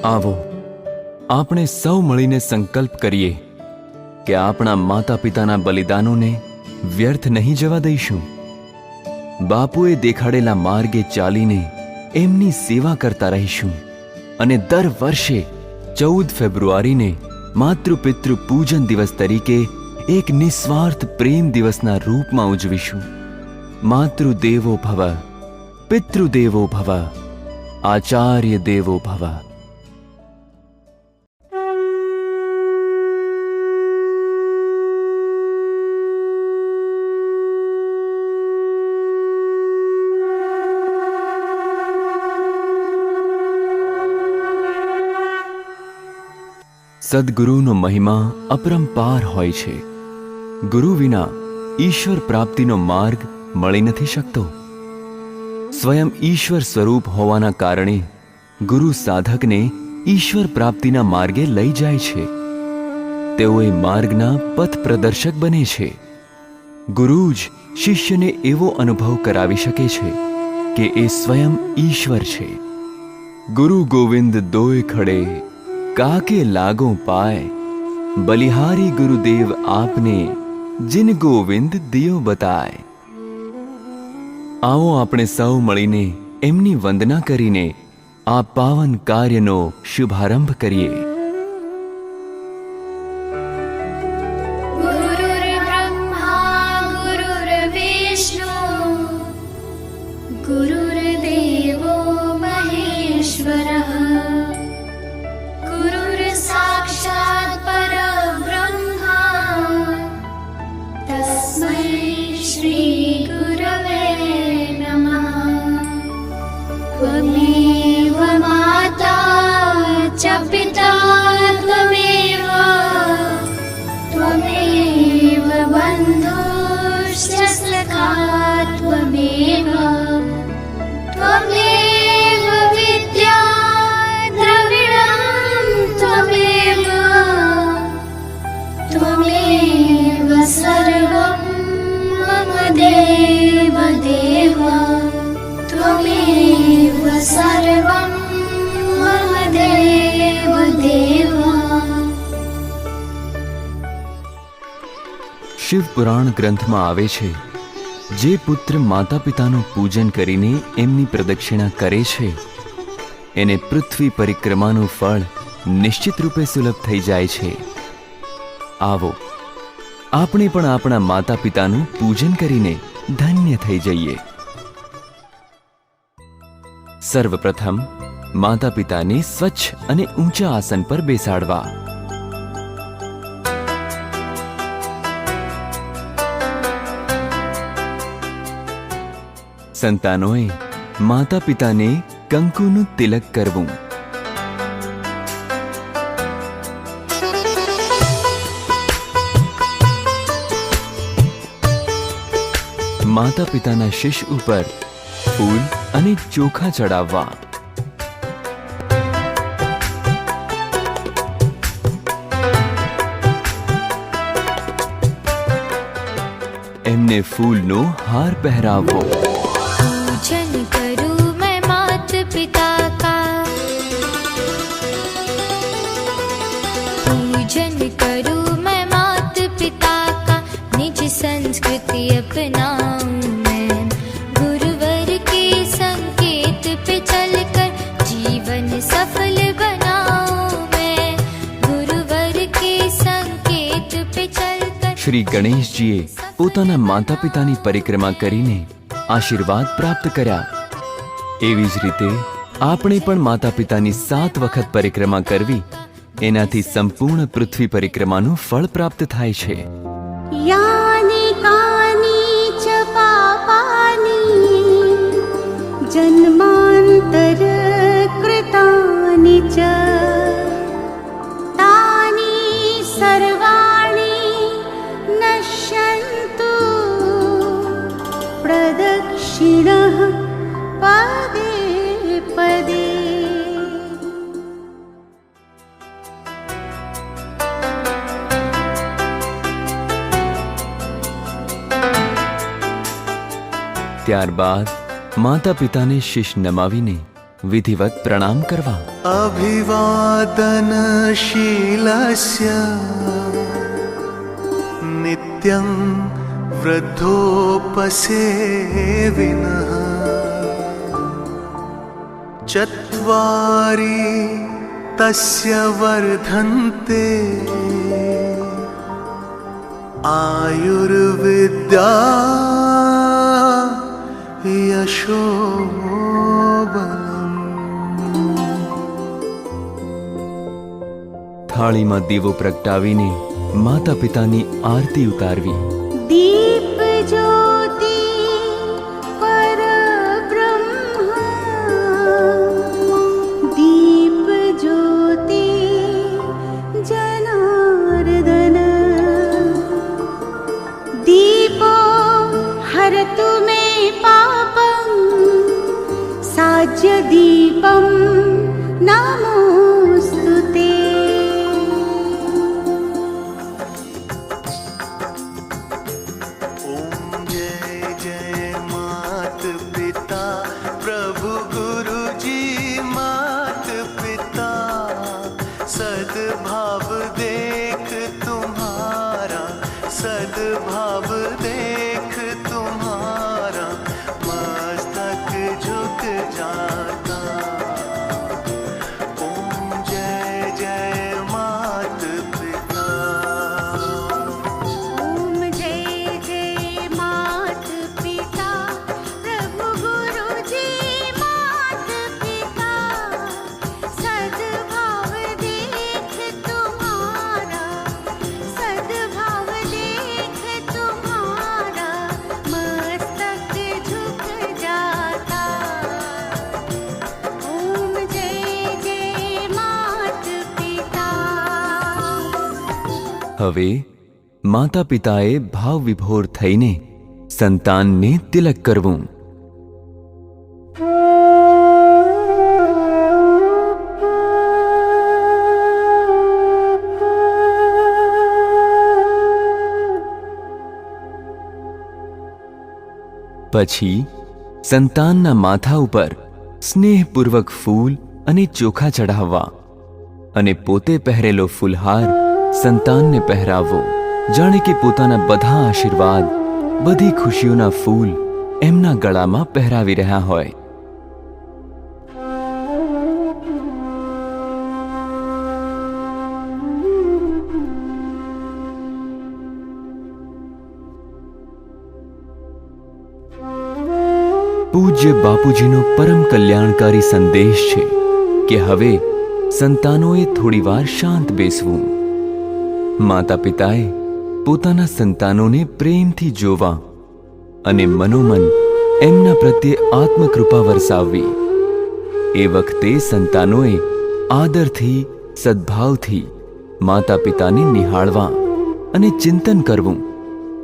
આવો આપણે સૌ મળીને સંકલ્પ કરીએ કે આપણા માતા પિતાના બલિદાનોને વ્યર્થ નહીં જવા દઈશું. બાપુએ દેખાડેલા માર્ગે ચાલીને એમની સેવા કરતા રહીશું અને દર વર્ષે 14 ફેબ્રુઆરીને માતૃપિતૃ પૂજન દિવસ તરીકે એક નિસ્વાર્થ પ્રેમ દિવસના રૂપમાં ઉજવીશું. માતૃદેવો ભવ, પિતૃદેવો ભવ, આચાર્ય દેવો ભવ. સદગુરુનો મહિમા અપરંપાર હોય છે. ગુરુ વિના ઈશ્વર પ્રાપ્તિનો માર્ગ મળી નથી શકતો. સ્વયં ઈશ્વર સ્વરૂપ હોવાના કારણે ગુરુ સાધકને ઈશ્વર પ્રાપ્તિના માર્ગે લઈ જાય છે. તેઓ એ માર્ગના પથ પ્રદર્શક બને છે. ગુરુ જ શિષ્યને એવો અનુભવ કરાવી શકે છે કે એ સ્વયં ઈશ્વર છે. ગુરુ ગોવિંદ દોય ખડે કાકે લાગો પાય, બલિહારી ગુરુદેવ આપને जिन गोविंद दियो बताय. आओ આપણે સૌ મળીને એમની વંદના કરીને આ પાવન કાર્યનો શુભારંભ કરીએ. गुरुर्ब्रह्मा गुरुर्विष्णु गुरुर्देवो महेश्वरः गुरुर्साक्षात् परब्रह्मा तस्मै श्री गुरवे नमः. त्वमेव माता च पिता त्वमेव त्वमेव बन्धुश्च सखा त्वमेव त्वमेव विद्या द्रविणं त्वमेव त्वमेव सर्वं मम देव देव त्वमेव सर्वं मम देव देव. શિવ પુરાણ ગ્રંથમાં આવે છે, જે પુત્ર માતા પિતાનું પૂજન કરીને એમની પ્રદક્ષિણા કરે છે એને પૃથ્વી પરિક્રમાનું ફળ નિશ્ચિત રૂપે સુલભ થઈ જાય છે. આવો આપણે પણ આપણા માતા પિતાનું પૂજન કરીને ધન્ય થઈ જઈએ. સર્વપ્રથમ માતા પિતાને સ્વચ્છ અને ઊંચા આસન પર બેસાડવા. સંતાનોએ માતા પિતાને કંકુનું તિલક કરવું. માતા પિતાના શીશ ઉપર ફૂલ અને ચોખા ચડાવવા. એમને ફૂલનો હાર પહેરાવવો. पूजन करूं मैं मात पिता का, पूजन करूं मैं मात पिता का, निज संस्कृति अपनाऊं मैं, गुरुवर के संकेत पे चलकर जीवन सफल बनाऊं मैं, गुरुवर के संकेत पे चलकर. શ્રી ગણેશજીએ પોતાના માતા પિતાની પરિક્રમા કરીને આશીર્વાદ પ્રાપ્ત કર્યા. એવી જ રીતે આપણે પણ માતા પિતાની 7 વખત પરિક્રમા કરવી, એનાથી સંપૂર્ણ પૃથ્વી પરિક્રમાનું ફળ પ્રાપ્ત થાય છે. यानि कानि च पापानि जन्मान्तर कृतानि च तानि सर्वाणि नश्यन्तु प्रदक्षिणः पदे पदे. ત્યારબાદ માતા પિતાને શીશ નમાવીને વિધિવત પ્રણામ કરવા. अभिवादनशीलस्य नित्यं वृद्धोपसेविनः चत्वारि तस्य वर्धन्ते आयुर्विद्या यशोबलम्. થાળીમાં દીવો પ્રગટાવીને માતા પિતાની આરતી ઉતારવી. दीप ज्योति परब्रह्म दीप ज्योति जनार्दन दीपो हरतु मे पापं साज्य दीपं नमोस्तुते. ओम जय जय मात पिता प्रभु गुरु जी मात पिता सद्भाव देख तुम्हारा सद्भाव देख तुम्हारा मस्तक झुक जाता. ओम जय जय मात पिता. ओम जय जय मात पिता प्रभु गुरु जी मात पिता सद्भाव देख तुम्हारा सद्भाव देख तुम्हारा मस्तक झुक जाता. ओम जय जय मात पिता. હવે માતા પિતાએ ભાવ વિભોર થઈને સંતાનને તિલક કરવું. પછી સંતાનના માથા ઉપર સ્નેહપૂર્વક ફૂલ અને ચોખા ચઢાવવા અને પોતે પહેરેલો ફૂલહાર સંતાનને પહેરાવવો, જાણે કે પોતાના બધા આશીર્વાદ, બધી ખુશીઓના ફૂલ એમના ગળામાં પહેરાવી રહ્યા હોય. પૂજ્ય બાપુજીનો પરમ કલ્યાણકારી સંદેશ છે કે હવે સંતાનોએ થોડીવાર શાંત બેસવું. માતા પિતાએ પોતાના સંતાનોને પ્રેમથી જોવા અને મનોમન એમના પ્રત્યે આત્મકૃપા વરસાવવી. એ વખતે સંતાનોએ આદરથી, સદ્ભાવથી માતા પિતાને નિહાળવા અને ચિંતન કરવું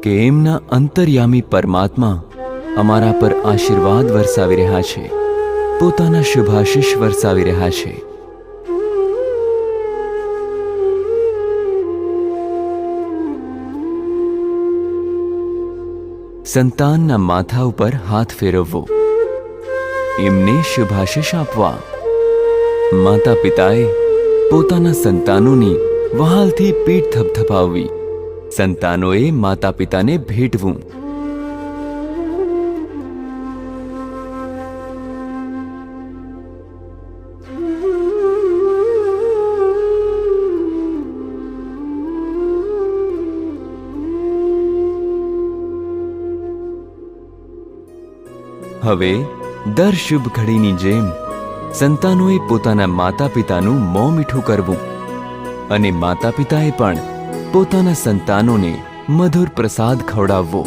કે એમના અંતર્યામી પરમાત્મા અમારા પર આશીર્વાદ વરસાવી રહ્યા છે, પોતાના શુભાશીષ વરસાવી રહ્યા છે. સંતાનના માથા ઉપર હાથ ફેરવવો, એમને શુભાશીષ આપવા. માતા પિતાએ પોતાના સંતાનોની વહાલથી પીઠ થપથપાવવી. સંતાનોએ માતા પિતાને ભેટવું. હવે દર શુભ ઘડીની જેમ સંતાનોએ પોતાના માતા પિતાનું મોં મીઠું કરવું અને માતા પિતાએ પણ પોતાના સંતાનોને મધુર પ્રસાદ ખવડાવવો.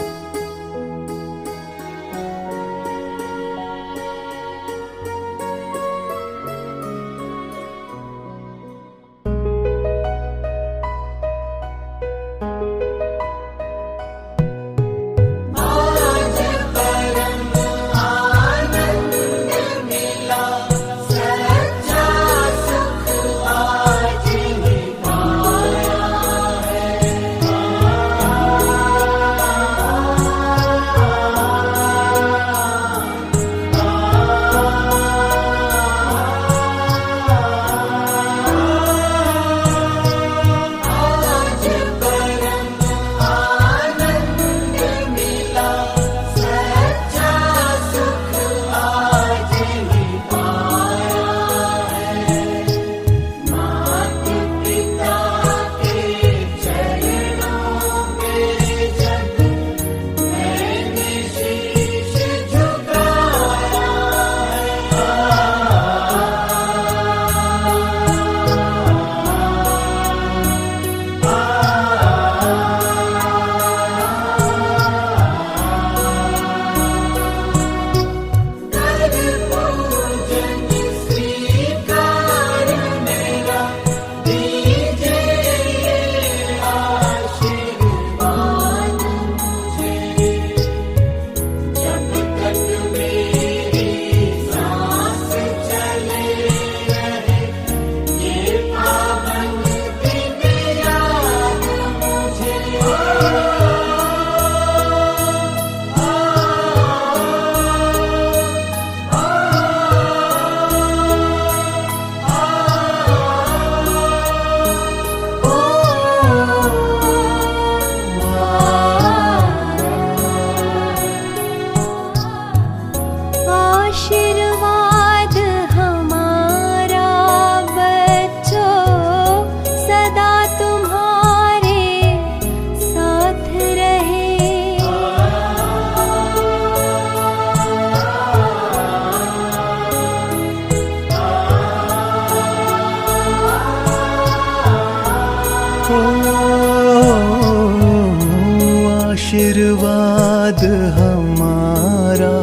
आशीर्वाद हमारा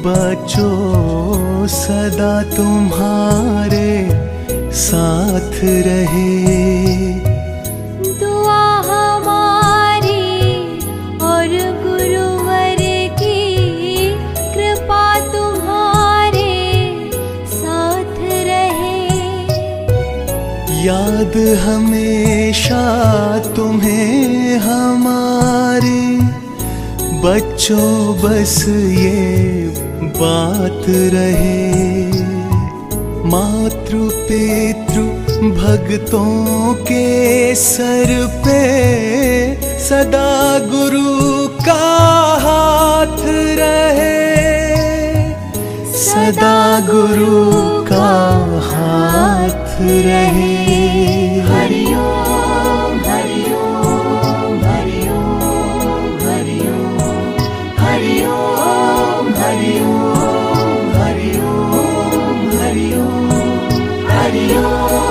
बच्चों सदा तुम्हारे साथ रहे। दुआ हमारी और गुरुवर की कृपा तुम्हारे साथ रहे। याद हमेशा तुम्हें हमारे बच्चों बस ये बात रहे। मातृ पितृ भक्तों के सर पे सदा गुरु का हाथ रहे। सदा गुरु का हाथ रहे। हरि ओम हरि ओम हरि ओम हरि ओम हरि ओम हरि ओम हरि ओम हरि ओम हरि ओम।